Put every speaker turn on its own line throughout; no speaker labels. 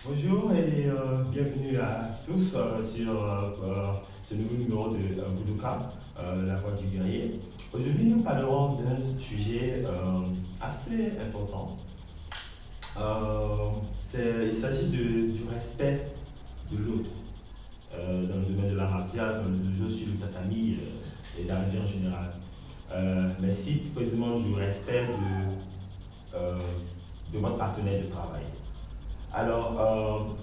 Bonjour et bienvenue à tous sur ce nouveau numéro de Bouddouka, la voix du guerrier. Aujourd'hui, nous parlerons d'un sujet assez important. Il s'agit du respect de l'autre dans le domaine de l'art martial, dans le jeu sur le tatami et dans la vie en général. Mais si précisément du respect de votre partenaire de travail. Alors,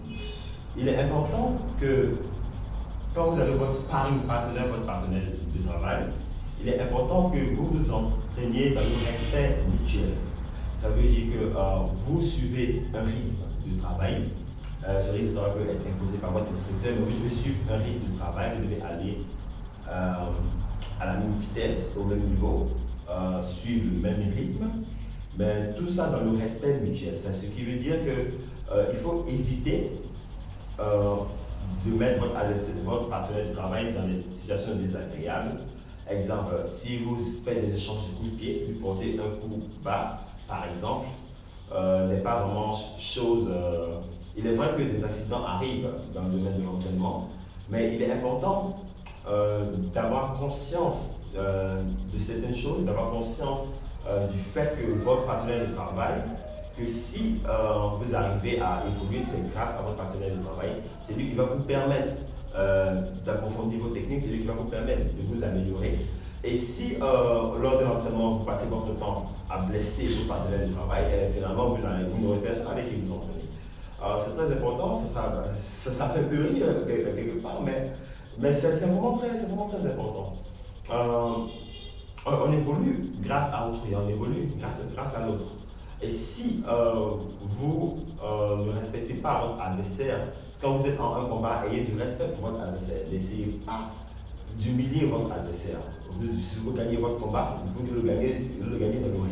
il est important que quand vous avez votre sparring partenaire, votre partenaire de travail, il est important que vous vous entraîniez dans le respect mutuel. Ça veut dire que vous suivez un rythme de travail. Ce rythme de travail peut être imposé par votre instructeur, mais vous devez suivre un rythme de travail, vous devez aller à la même vitesse, au même niveau, suivre le même rythme, mais tout ça dans le respect mutuel. C'est ce qui veut dire que il faut éviter de mettre votre partenaire de travail dans des situations désagréables. Exemple, si vous faites des échanges de coups de pied, lui porter un coup bas, par exemple, n'est pas vraiment chose. Il est vrai que des accidents arrivent dans le domaine de l'entraînement, mais il est important d'avoir conscience de certaines choses, d'avoir conscience du fait que votre partenaire de travail, que si vous arrivez à évoluer, c'est grâce à votre partenaire de travail. C'est lui qui va vous permettre d'approfondir vos techniques, c'est lui qui va vous permettre de vous améliorer. Et si lors de l'entraînement, vous passez votre temps à blesser votre partenaire de travail, et finalement, vous n'aurez personne avec qui vous entraînez. C'est très important, ça fait un peu rire quelque part, mais c'est vraiment très important. On évolue grâce à autrui, on évolue grâce à l'autre. Et si vous ne respectez pas votre adversaire, parce que quand vous êtes en un combat, ayez du respect pour votre adversaire. N'essayez pas d'humilier votre adversaire. Si vous gagnez votre combat, vous le gagnez dans le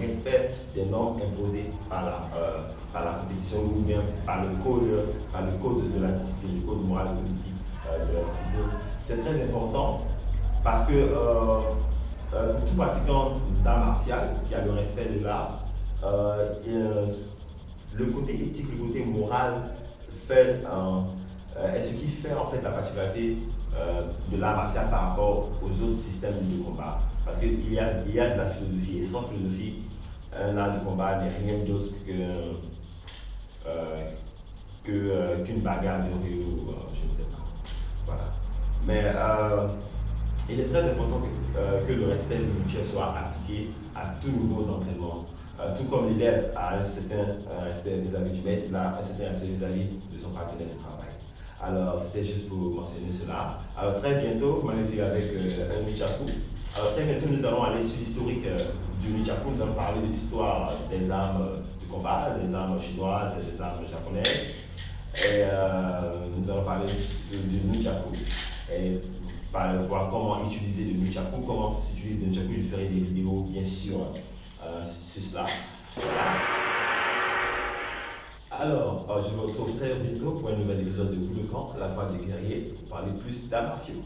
respect des normes imposées par la compétition ou bien par le code de la discipline, le code moral et politique de la discipline. C'est très important parce que pour tout pratiquant d'art martial qui a le respect de l'art, le côté éthique, le côté moral est ce qui fait en fait la particularité de l'art martial par rapport aux autres systèmes de combat. Parce qu'il y a de la philosophie, et sans philosophie, un art de combat n'est rien d'autre qu'une bagarre de rue ou je ne sais pas. Voilà. Mais il est très important que le respect mutuel soit appliqué à tout niveau d'entraînement. Tout comme l'élève a un certain respect vis-à-vis du maître, il a un certain respect vis-à-vis de son partenaire de travail. Alors, c'était juste pour mentionner cela. Alors, très bientôt, vous m'avez vu avec un nunchaku. Alors, très bientôt, nous allons aller sur l'historique du nunchaku. Nous allons parler de l'histoire des armes de combat, des armes chinoises et des armes japonaises. Et nous allons parler du nunchaku. Et voir comment utiliser le nunchaku, comment s'utiliser le nunchaku. Je ferai des vidéos, bien sûr, sur cela. Alors, je vous retrouve très bientôt pour un nouvel épisode de Bouddouka, la voix des guerriers, pour parler plus d'arts martiaux.